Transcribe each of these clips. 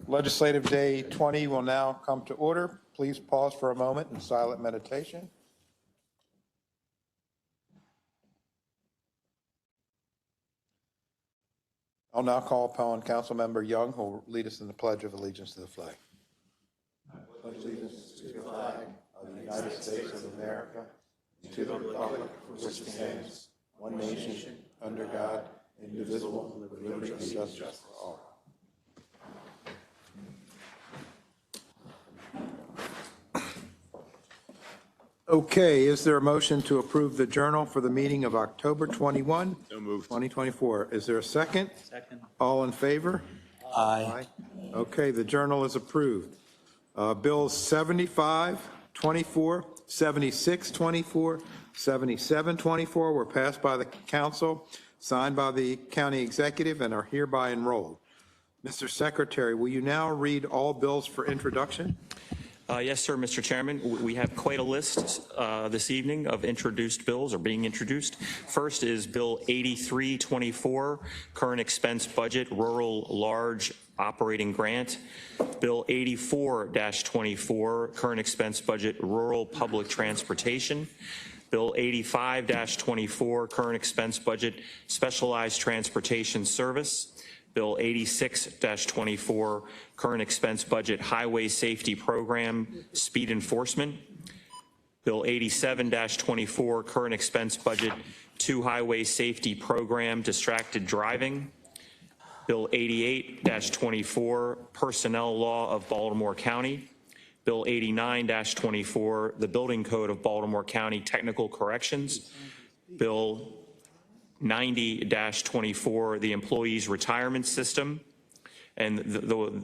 Legislative Day 20 will now come to order. Please pause for a moment in silent meditation. I'll now call upon Councilmember Young, who will lead us in the Pledge of Allegiance to the flag. I pledge allegiance to the flag of the United States of America, and to the republic for which it stands, one nation, under God, indivisible, with liberty and justice for all. Okay, is there a motion to approve the journal for the meeting of October 21, So moved. 2024? Is there a second? Second. All in favor? Aye. Okay, the journal is approved. Bills 75, 24, 76, 24, 77, 24 were passed by the council, signed by the county executive, and are hereby enrolled. Mr. Secretary, will you now read all bills for introduction? Yes, sir, Mr. Chairman. We have quite a list this evening of introduced bills or being introduced. First is Bill 8324, Current Expense Budget Rural Large Operating Grant. Bill 84-24, Current Expense Budget Rural Public Transportation. Bill 85-24, Current Expense Budget Specialized Transportation Service. Bill 86-24, Current Expense Budget Highway Safety Program Speed Enforcement. Bill 87-24, Current Expense Budget 2 Highway Safety Program Distracted Driving. Bill 88-24, Personnel Law of Baltimore County. Bill 89-24, the Building Code of Baltimore County Technical Corrections. Bill 90-24, the Employees Retirement System. And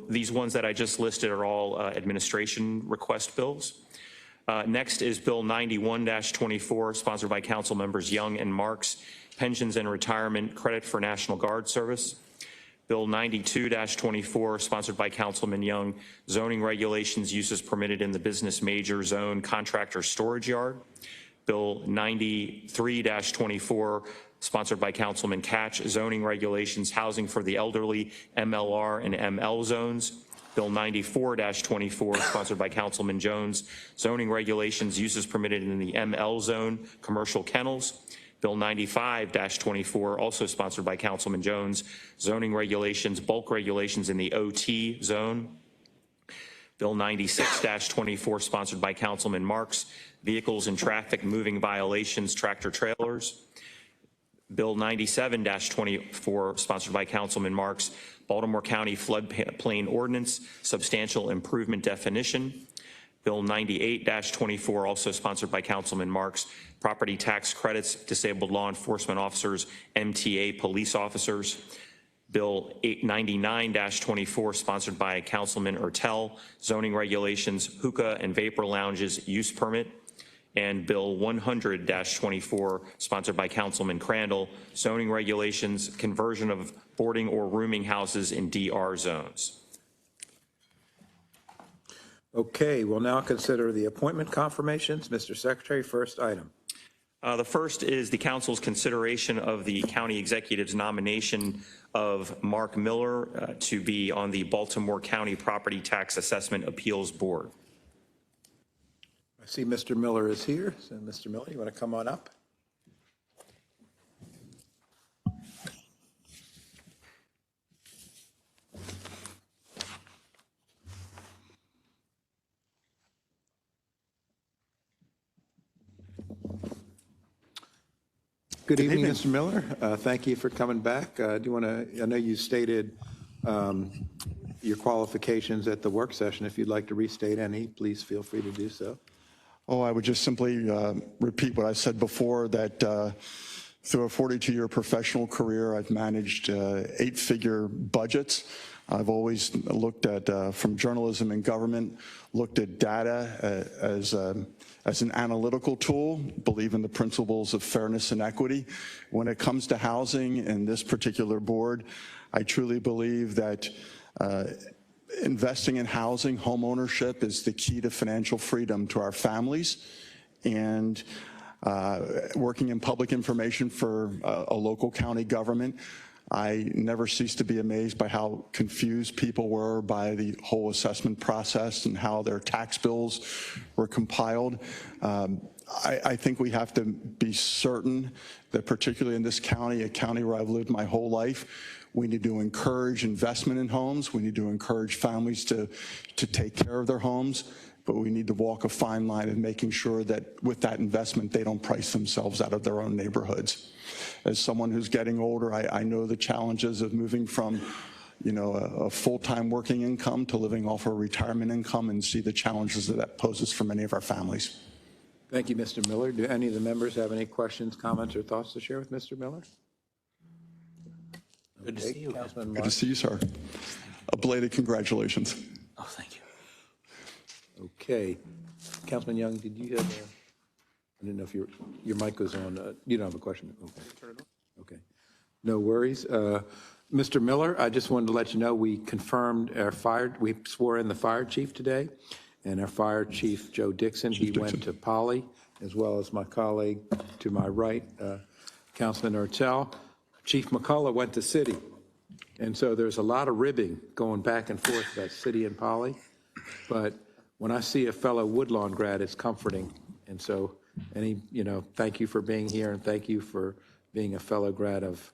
these ones that I just listed are all administration request bills. Next is Bill 91-24, sponsored by Council Members Young and Marks, Pensions and Retirement Credit for National Guard Service. Bill 92-24, sponsored by Councilman Young, Zoning Regulations, Uses Permitted in the Business Major Zone Contractor Storage Yard. Bill 93-24, sponsored by Councilman Catch, Zoning Regulations, Housing for the Elderly, MLR and ML Zones. Bill 94-24, sponsored by Councilman Jones, Zoning Regulations, Uses Permitted in the ML Zone, Commercial Kennels. Bill 95-24, also sponsored by Councilman Jones, Zoning Regulations, Bulk Regulations in the OT Zone. Bill 96-24, sponsored by Councilman Marks, Vehicles and Traffic Moving Violations, Tractor Trailers. Bill 97-24, sponsored by Councilman Marks, Baltimore County Floodplain Ordinance, Substantial Improvement Definition. Bill 98-24, also sponsored by Councilman Marks, Property Tax Credits, Disabled Law Enforcement Officers, MTA Police Officers. Bill 99-24, sponsored by Councilman Ertel, Zoning Regulations, Hookah and Vapor Lounges Use Permit. And Bill 100-24, sponsored by Councilman Crandall, Zoning Regulations, Conversion of Boarding or Rooming Houses in DR Zones. Okay, we'll now consider the appointment confirmations. Mr. Secretary, first item. The first is the council's consideration of the county executive's nomination of Mark Miller to be on the Baltimore County Property Tax Assessment Appeals Board. I see Mr. Miller is here. So Mr. Miller, you want to come on up? Good evening, Mr. Miller. Thank you for coming back. Do you want to, I know you stated your qualifications at the work session. If you'd like to restate any, please feel free to do so. Oh, I would just simply repeat what I said before, that through a 42-year professional career, I've managed 8-figure budgets. I've always looked at, from journalism and government, looked at data as an analytical tool, believe in the principles of fairness and equity. When it comes to housing and this particular board, I truly believe that investing in housing, home ownership is the key to financial freedom to our families, and working in public information for a local county government, I never cease to be amazed by how confused people were by the whole assessment process and how their tax bills were compiled. I think we have to be certain that, particularly in this county, a county where I've lived my whole life, we need to encourage investment in homes. We need to encourage families to take care of their homes, but we need to walk a fine line in making sure that with that investment, they don't price themselves out of their own neighborhoods. As someone who's getting older, I know the challenges of moving from a full-time working income to living off a retirement income, and see the challenges that poses for many of our families. Thank you, Mr. Miller. Do any of the members have any questions, comments, or thoughts to share with Mr. Miller? Good to see you. Councilman Good to Marks. see you, sir. A belated congratulations. Oh, thank you. Okay. Councilman Young, did you have I didn't know if your mic was on. You don't have a question? Okay. Turn it on. Okay. No worries. Mr. Miller, I just wanted to let you know we confirmed we swore in the fire chief today, and our fire chief, Joe Dixon, he went to Poly, as well as my colleague to my right, Councilman Ertel. Chief McCullough went to city. And so there's a lot of ribbing going back and forth about city and Poly. But when I see a fellow Woodlawn grad, it's comforting. And so thank you for being here, and thank you for being a fellow grad of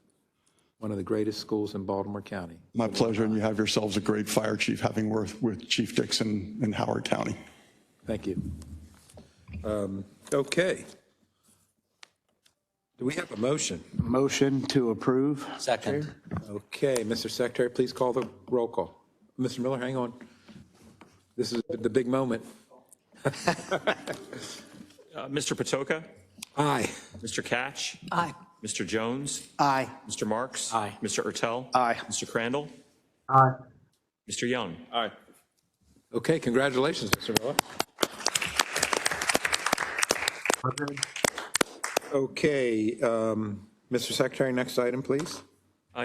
one of the greatest schools in Baltimore County. My pleasure, and you have yourselves a great fire chief, having worked with Chief Dixon in Howard County. Thank you. Okay. Do we have a motion? Motion to approve. Second. Okay, Mr. Secretary, please call the roll call. Mr. Miller, hang on. This is the big moment. Mr. Patoka? Aye. Mr. Catch? Aye. Mr. Jones? Aye. Mr. Marks? Aye. Mr. Ertel? Aye. Mr. Crandall? Aye. Mr. Young? Aye. Okay, congratulations, Mr. Miller. Okay, Mr. Secretary, next item, please.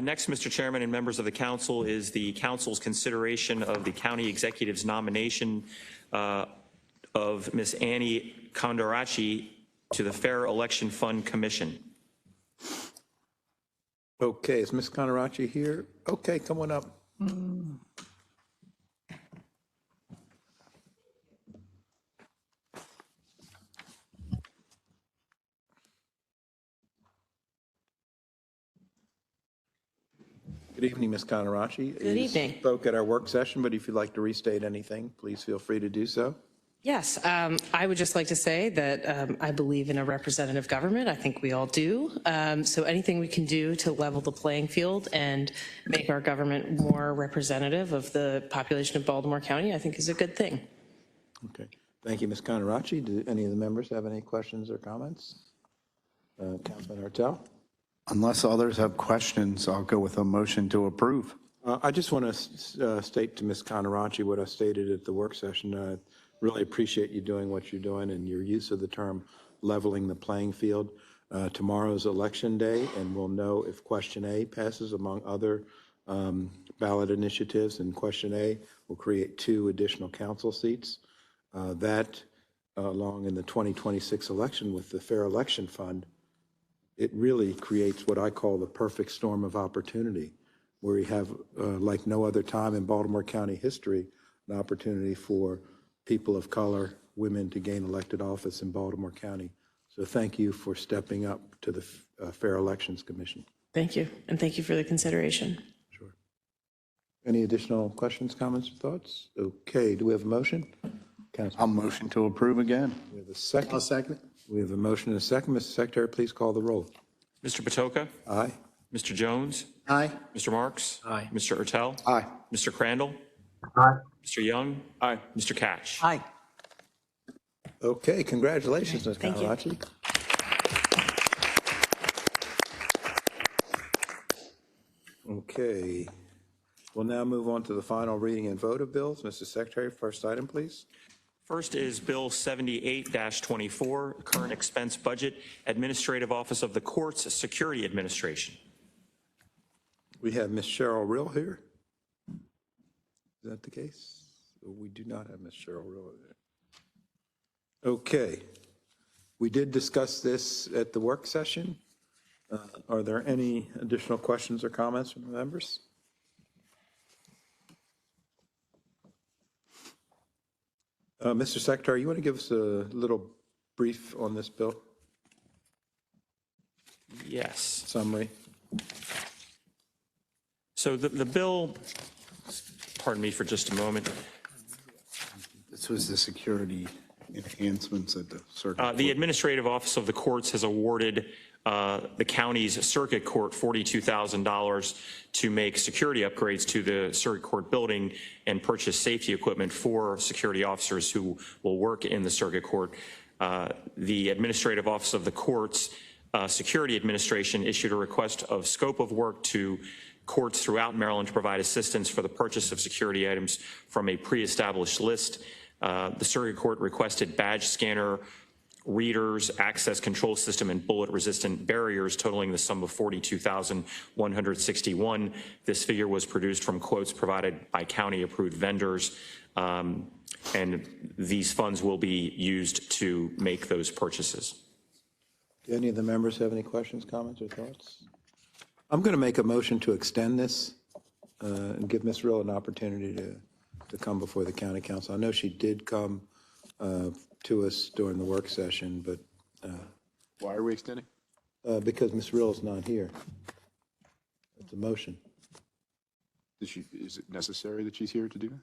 Next, Mr. Chairman and members of the council, is the council's consideration of the county executive's nomination of Ms. Annie Kondarachi to the Fair Election Fund Commission. Okay, is Ms. Conarachi here? Okay, come on up. Good evening, Ms. Conarachi. Good evening. You spoke at our work session, but if you'd like to restate anything, please feel free to do so. Yes, I would just like to say that I believe in a representative government. I think we all do. So anything we can do to level the playing field and make our government more representative of the population of Baltimore County, I think is a good thing. Okay, thank you, Ms. Conarachi. Do any of the members have any questions or comments? Councilman Ertel? Unless others have questions, I'll go with a motion to approve. I just want to state to Ms. Conarachi what I stated at the work session. Really appreciate you doing what you're doing and your use of the term leveling the playing field. Tomorrow's election day, and we'll know if question A passes among other ballot initiatives, and question A will create 2 additional council seats. That, along in the 2026 election with the Fair Election Fund, it really creates what I call the perfect storm of opportunity, where we have, like no other time in Baltimore County history, an opportunity for people of color, women, to gain elected office in Baltimore County. So thank you for stepping up to the Fair Elections Commission. Thank you, and thank you for the consideration. Sure. Any additional questions, comments, or thoughts? Okay, do we have a motion? I'll motion to approve again. We have a second. I'll second. We have a motion and a second. Mr. Secretary, please call the roll. Mr. Patoka? Aye. Mr. Jones? Aye. Mr. Marks? Aye. Mr. Ertel? Aye. Mr. Crandall? Aye. Mr. Young? Aye. Mr. Catch? Aye. Okay, congratulations, Ms. Thank you. Conarachi. Okay, we'll now move on to the final reading and vote of bills. Mr. Secretary, first item, please. First is Bill 78-24, Current Expense Budget, Administrative Office of the Courts, Security Administration. We have Ms. Cheryl Rill here. Is that the case? We do not have Ms. Cheryl Rill there. Okay. We did discuss this at the work session. Are there any additional questions or comments from the members? Mr. Secretary, you want to give us a little brief on this bill, Yes. summary? So the bill, pardon me for just a moment. This was the security enhancements at the circuit. The Administrative Office of the Courts has awarded the county's circuit court $42,000 to make security upgrades to the circuit court building and purchase safety equipment for security officers who will work in the circuit court. The Administrative Office of the Courts Security Administration issued a request of scope of work to courts throughout Maryland to provide assistance for the purchase of security items from a pre-established list. The circuit court requested badge scanner, readers, access control system, and bullet-resistant barriers totaling the sum of $42,161. This figure was produced from quotes provided by county-approved vendors, and these funds will be used to make those purchases. Do any of the members have any questions, comments, or thoughts? I'm going to make a motion to extend this and give Ms. Rill an opportunity to come before the county council. I know she did come to us during the work session, but Why are we extending? because Ms. Rill's not here. It's a motion. Is it necessary that she's here to do that?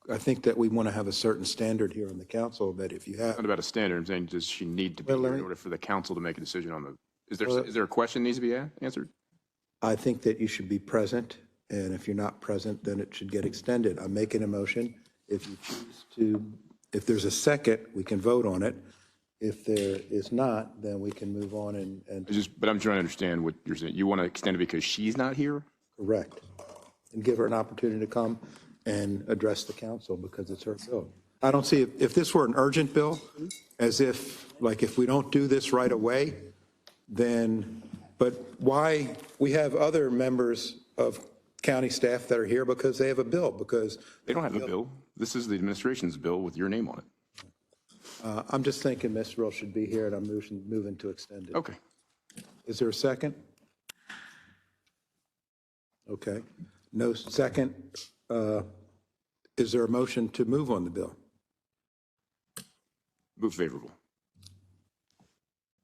I think that we want to have a certain standard here on the council that if you have, Not about a standard, I'm saying, does she need to be Well, let here in me- order for the council to make a decision on the, is Well, there a question that needs to be answered? I think that you should be present, and if you're not present, then it should get extended. I'm making a motion. If you choose to, if there's a second, we can vote on it. If there is not, then we can move on and But I'm trying to understand what you're saying. You want to extend it because she's not here? correct, and give her an opportunity to come and address the council because it's her bill. I don't see, if this were an urgent bill, as if, like, if we don't do this right away, then, but why, we have other members of county staff that are here because they have a bill, because They don't have a bill. This is the administration's bill with your name on it. I'm just thinking Ms. Rill should be here, and I'm moving to extend it. Okay. Is there a second? Okay. No second. Is there a motion to move on the bill? Move favorable.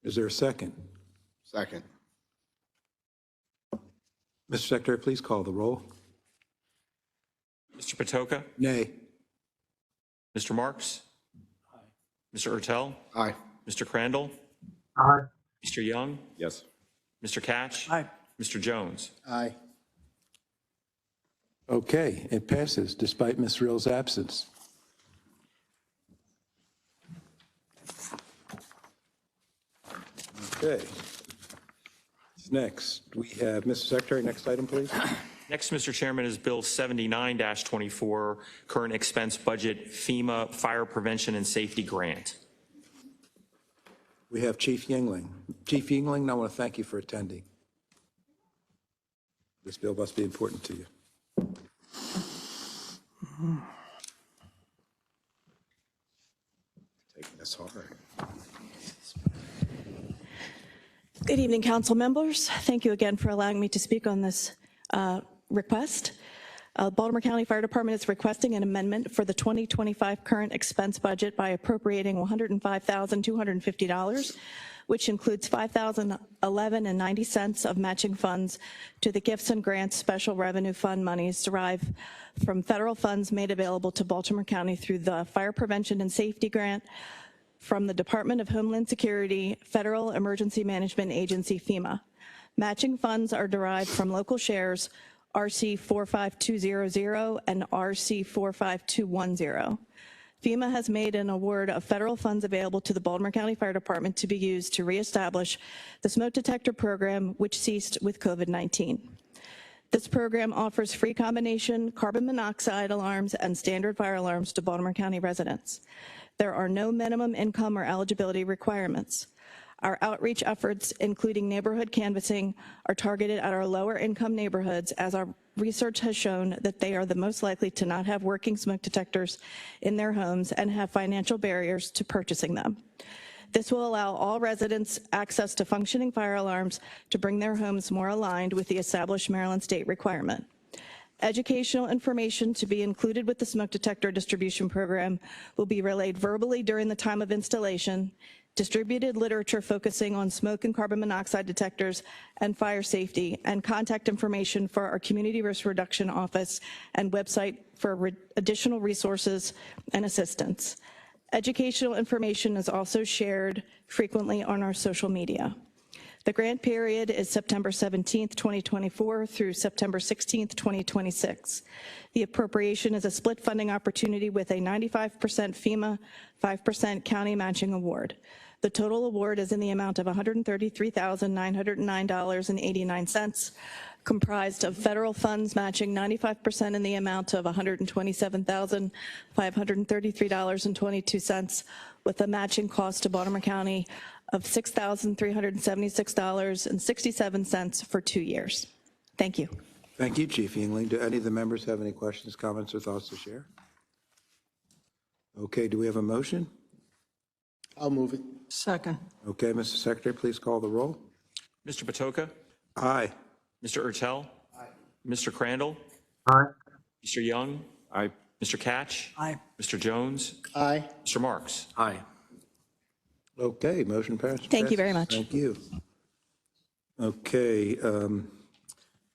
Is there a second? Second. Mr. Secretary, please call the roll. Mr. Patoka? Nay. Mr. Marks? Mr. Ertel? Aye. Mr. Crandall? Aye. Mr. Young? Yes. Mr. Catch? Aye. Mr. Jones? Aye. Okay, it passes despite Ms. Rill's absence. Okay. Next, we have, Mr. Secretary, next item, please. Next, Mr. Chairman, is Bill 79-24, current expense budget FEMA Fire Prevention and Safety Grant. We have Chief Yingling. Chief Yingling, I want to thank you for attending. This bill must be important to you. Taking this hard. Good evening, council members. Thank you again for allowing me to speak on this request. Baltimore County Fire Department is requesting an amendment for the 2025 current expense budget by appropriating $105,250, which includes $5,011.90 of matching funds to the Gifts and Grants Special Revenue Fund monies derived from federal funds made available to Baltimore County through the Fire Prevention and Safety Grant from the Department of Homeland Security, Federal Emergency Management Agency, FEMA. Matching funds are derived from local shares RC 45200 and RC 45210. FEMA has made an award of federal funds available to the Baltimore County Fire Department to be used to reestablish the smoke detector program, which ceased with COVID-19. This program offers free combination carbon monoxide alarms and standard fire alarms to Baltimore County residents. There are no minimum income or eligibility requirements. Our outreach efforts, including neighborhood canvassing, are targeted at our lower income neighborhoods, as our research has shown that they are the most likely to not have working smoke detectors in their homes and have financial barriers to purchasing them. This will allow all residents access to functioning fire alarms to bring their homes more aligned with the established Maryland state requirement. Educational information to be included with the smoke detector distribution program will be relayed verbally during the time of installation. Distributed literature focusing on smoke and carbon monoxide detectors and fire safety, and contact information for our Community Risk Reduction Office and website for additional resources and assistance. Educational information is also shared frequently on our social media. The grant period is September 17th, 2024 through September 16th, 2026. The appropriation is a split funding opportunity with a 95% FEMA, 5% county matching award. The total award is in the amount of $133,909.89, comprised of federal funds matching 95% in the amount of $127,533.22, with a matching cost to Baltimore County of $6,376.67 for 2 years. Thank you. Thank you, Chief Yingling. Do any of the members have any questions, comments, or thoughts to share? Okay, do we have a motion? I'll move it. Second. Okay, Mr. Secretary, please call the roll. Mr. Patoka? Aye. Mr. Urtel? Aye. Mr. Crandall? Aye. Mr. Young? Aye. Mr. Catch? Aye. Mr. Jones? Aye. Mr. Marks? Aye. Okay, motion passed. Thank you very much. Thank you. Okay,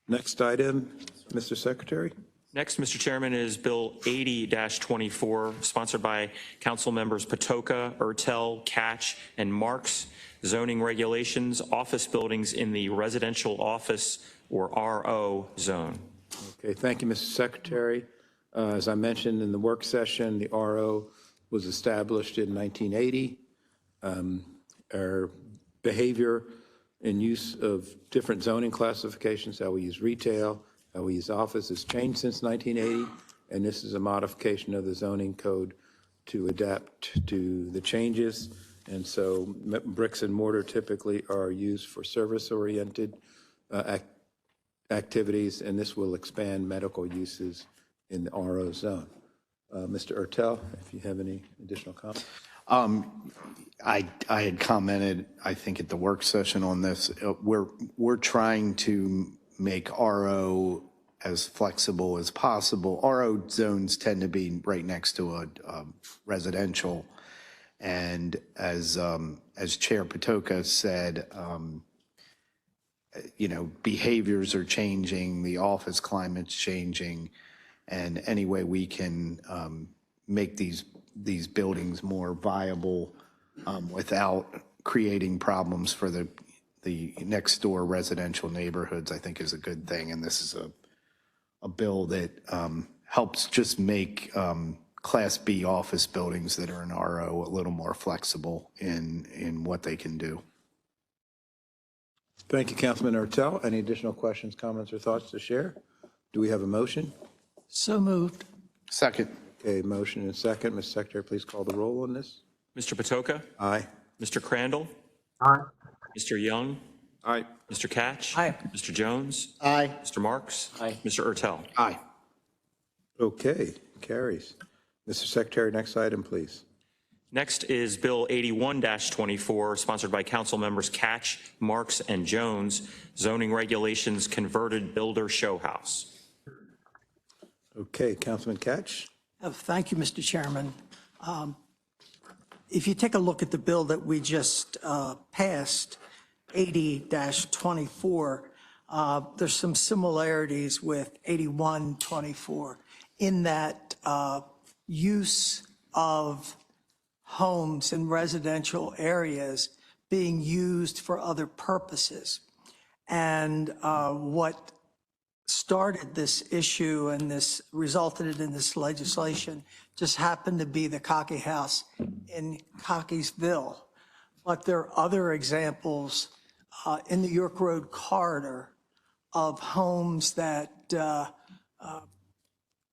next item, Mr. Secretary. Next, Mr. Chairman, is Bill 80-24, sponsored by Council Members Patoka, Urtel, Catch, and Marks. Zoning regulations, office buildings in the residential office or RO zone. Okay, thank you, Mr. Secretary. As I mentioned in the work session, the RO was established in 1980. Our behavior and use of different zoning classifications, how we use retail, how we use office, has changed since 1980, and this is a modification of the zoning code to adapt to the changes. And so bricks and mortar typically are used for service-oriented activities, and this will expand medical uses in the RO zone. Mr. Urtel, if you have any additional comments. I had commented, I think, at the work session on this. We're trying to make RO as flexible as possible. RO zones tend to be right next to a residential, and as Chair Patoka said, behaviors are changing, the office climate's changing, and any way we can make these buildings more viable without creating problems for the next door residential neighborhoods, I think is a good thing. And this is a bill that helps just make Class B office buildings that are in RO a little more flexible in what they can do. Thank you, Councilman Urtel. Any additional questions, comments, or thoughts to share? Do we have a motion? So moved. Second. Okay, motion and second. Mr. Secretary, please call the roll on this. Mr. Patoka? Aye. Mr. Crandall? Aye. Mr. Young? Aye. Mr. Catch? Aye. Mr. Jones? Aye. Mr. Marks? Aye. Mr. Urtel? Aye. Okay, carries. Mr. Secretary, next item, please. Next is Bill 81-24, sponsored by Council Members Catch, Marks, and Jones, zoning regulations converted builder show house. Okay, Councilman Catch. Thank you, Mr. Chairman. If you take a look at the bill that we just passed, 80-24, there's some similarities with 81-24 in that use of homes in residential areas being used for other purposes. And what started this issue and this resulted in this legislation just happened to be the Cockey House in Cockeysville. But there are other examples in the York Road corridor of homes that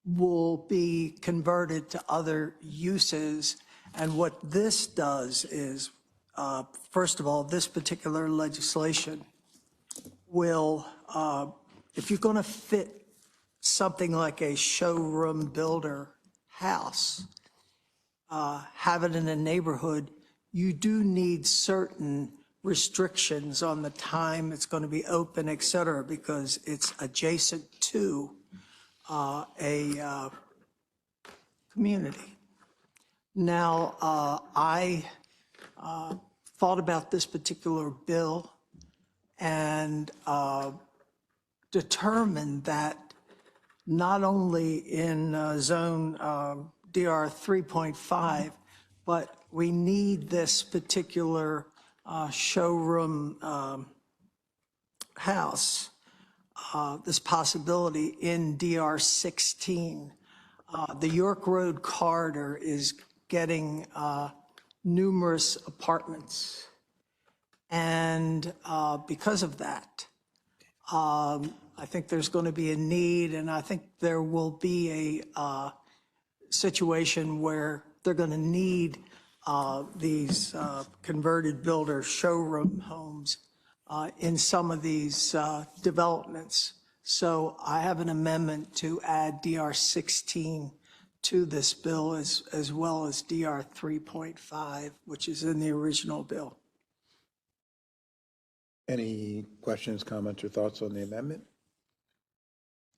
will be converted to other uses. And what this does is, first of all, this particular legislation will, if you're going to fit something like a showroom builder house, have it in a neighborhood, you do need certain restrictions on the time it's going to be open, et cetera, because it's adjacent to a community. Now, I thought about this particular bill and determined that not only in zone DR 3.5, but we need this particular showroom house, this possibility in DR 16. The York Road corridor is getting numerous apartments. And because of that, I think there's going to be a need, and I think there will be a situation where they're going to need these converted builder showroom homes in some of these developments. So I have an amendment to add DR 16 to this bill as well as DR 3.5, which is in the original bill. Any questions, comments, or thoughts on the amendment?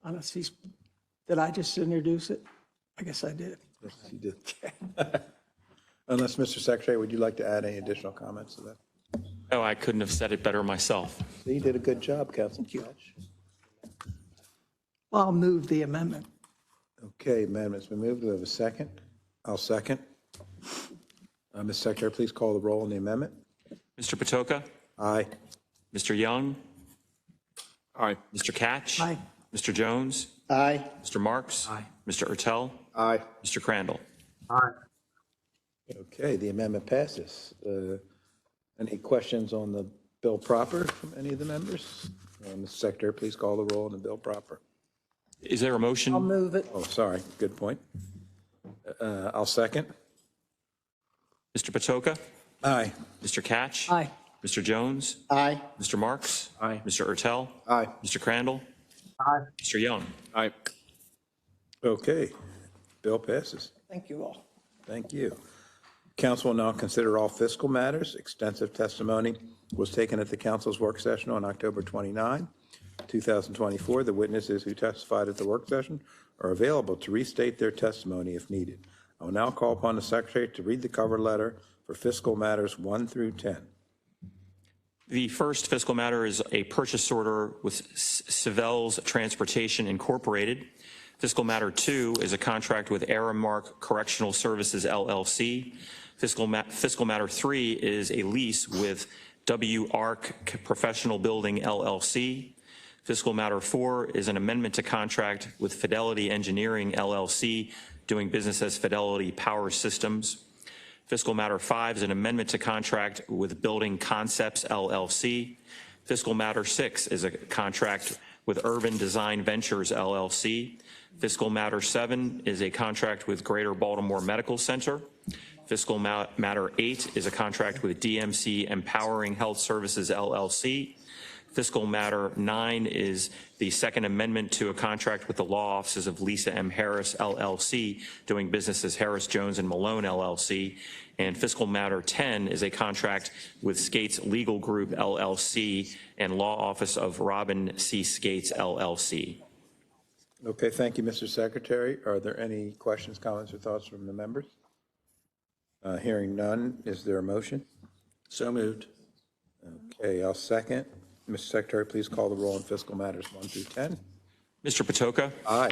Honestly, did I just introduce it? I guess I did. Yes, you did. Unless, Mr. Secretary, would you like to add any additional comments to that? No, I couldn't have said it better myself. You did a good job, Councilman Couch. Well, I'll move the amendment. Okay, amendment's been moved. Do we have a second? I'll second. Ms. Secretary, please call the roll on the amendment. Mr. Patoka? Aye. Mr. Young? Aye. Mr. Catch? Aye. Mr. Jones? Aye. Mr. Marks? Aye. Mr. Ertel? Aye. Mr. Crandall? Okay, the amendment passes. Any questions on the bill proper from any of the members? Ms. Secretary, please call the roll on the bill proper. Is there a motion? I'll move it. Oh, sorry, good point. I'll second. Mr. Patoka? Aye. Mr. Catch? Aye. Mr. Jones? Aye. Mr. Marks? Aye. Mr. Ertel? Aye. Mr. Crandall? Aye. Mr. Young? Aye. Okay, bill passes. Thank you all. Thank you. Council will now consider all fiscal matters. Extensive testimony was taken at the council's work session on October 29, 2024. The witnesses who testified at the work session are available to restate their testimony if needed. I will now call upon the secretary to read the cover letter for fiscal matters 1 through 10. The first fiscal matter is a purchase order with Savells Transportation Incorporated. Fiscal matter 2 is a contract with Aramark Correctional Services, LLC. Fiscal matter 3 is a lease with W. Arc Professional Building, LLC. Fiscal matter 4 is an amendment to contract with Fidelity Engineering, LLC, doing business as Fidelity Power Systems. Fiscal matter 5 is an amendment to contract with Building Concepts, LLC. Fiscal matter 6 is a contract with Urban Design Ventures, LLC. Fiscal matter 7 is a contract with Greater Baltimore Medical Center. Fiscal matter 8 is a contract with DMC Empowering Health Services, LLC. Fiscal matter 9 is the second amendment to a contract with the law offices of Lisa M. Harris, LLC, doing business as Harris, Jones, and Malone, LLC. And fiscal matter 10 is a contract with Skates Legal Group, LLC, and law office of Robin C. Skates, LLC. Okay, thank you, Mr. Secretary. Are there any questions, comments, or thoughts from the members? Hearing none, is there a motion? So moved. Okay, I'll second. Mr. Secretary, please call the roll on fiscal matters 1 through 10. Mr. Patoka? Aye.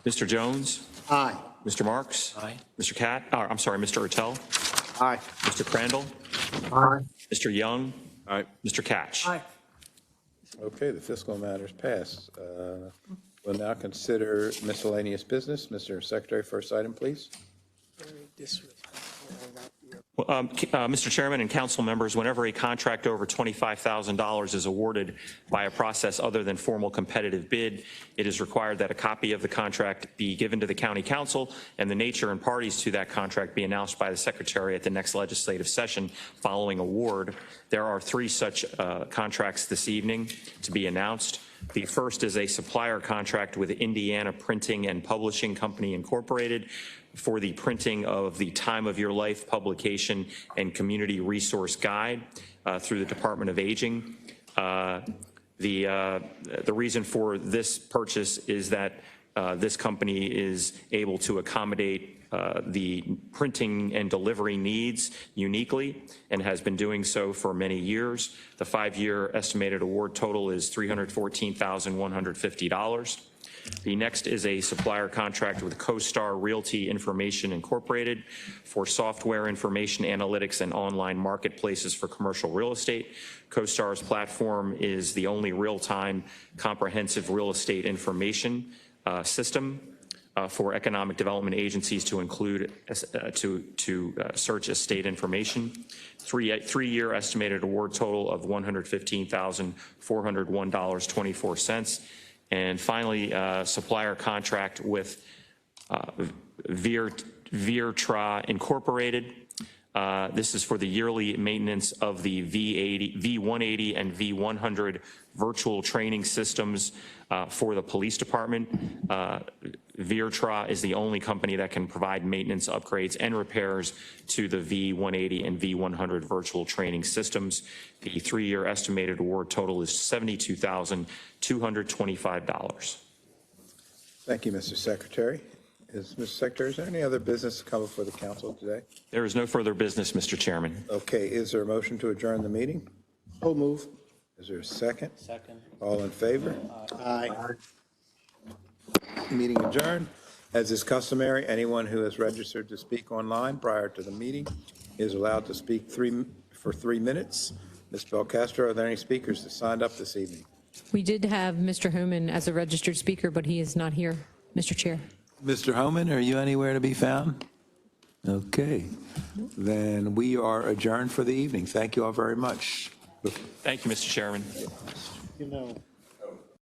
Mr. Jones? Aye. Mr. Marks? Aye. Mr. Mr. Ertel? Aye. Mr. Crandall? Aye. Mr. Young? Aye. Mr. Catch? Aye. Okay, the fiscal matters pass. We'll now consider miscellaneous business. Mr. Secretary, first item, please. Mr. Chairman and council members, whenever a contract over $25,000 is awarded by a process other than formal competitive bid, it is required that a copy of the contract be given to the county council and the nature and parties to that contract be announced by the secretary at the next legislative session following award. There are 3 such contracts this evening to be announced. The first is a supplier contract with Indiana Printing and Publishing Company Incorporated for the printing of the Time of Your Life publication and community resource guide through the Department of Aging. The reason for this purchase is that this company is able to accommodate the printing and delivery needs uniquely and has been doing so for many years. The 5-year estimated award total is $314,150. The next is a supplier contract with CoStar Realty Information Incorporated for software information analytics and online marketplaces for commercial real estate. CoStar's platform is the only real-time comprehensive real estate information system for economic development agencies to include to search estate information. Three-year estimated award total of $115,401.24. And finally, supplier contract with Virtra Incorporated. This is for the yearly maintenance of the V180 and V100 virtual training systems for the police department. Virtra is the only company that can provide maintenance, upgrades, and repairs to the V180 and V100 virtual training systems. The 3-year estimated award total is $72,225. Thank you, Mr. Secretary. Mr. Secretary, is there any other business to come before the council today? There is no further business, Mr. Chairman. Okay, is there a motion to adjourn the meeting? So move. Is there a second? Second. All in favor? Aye. Meeting adjourned. As is customary, anyone who has registered to speak online prior to the meeting is allowed to speak for 3 minutes. Ms. Belcastro, are there any speakers that signed up this evening? We did have Mr. Homan as a registered speaker, but he is not here, Mr. Chair. Mr. Homan, are you anywhere to be found? Okay, then we are adjourned for the evening. Thank you all very much. Thank you, Mr. Chairman. You know.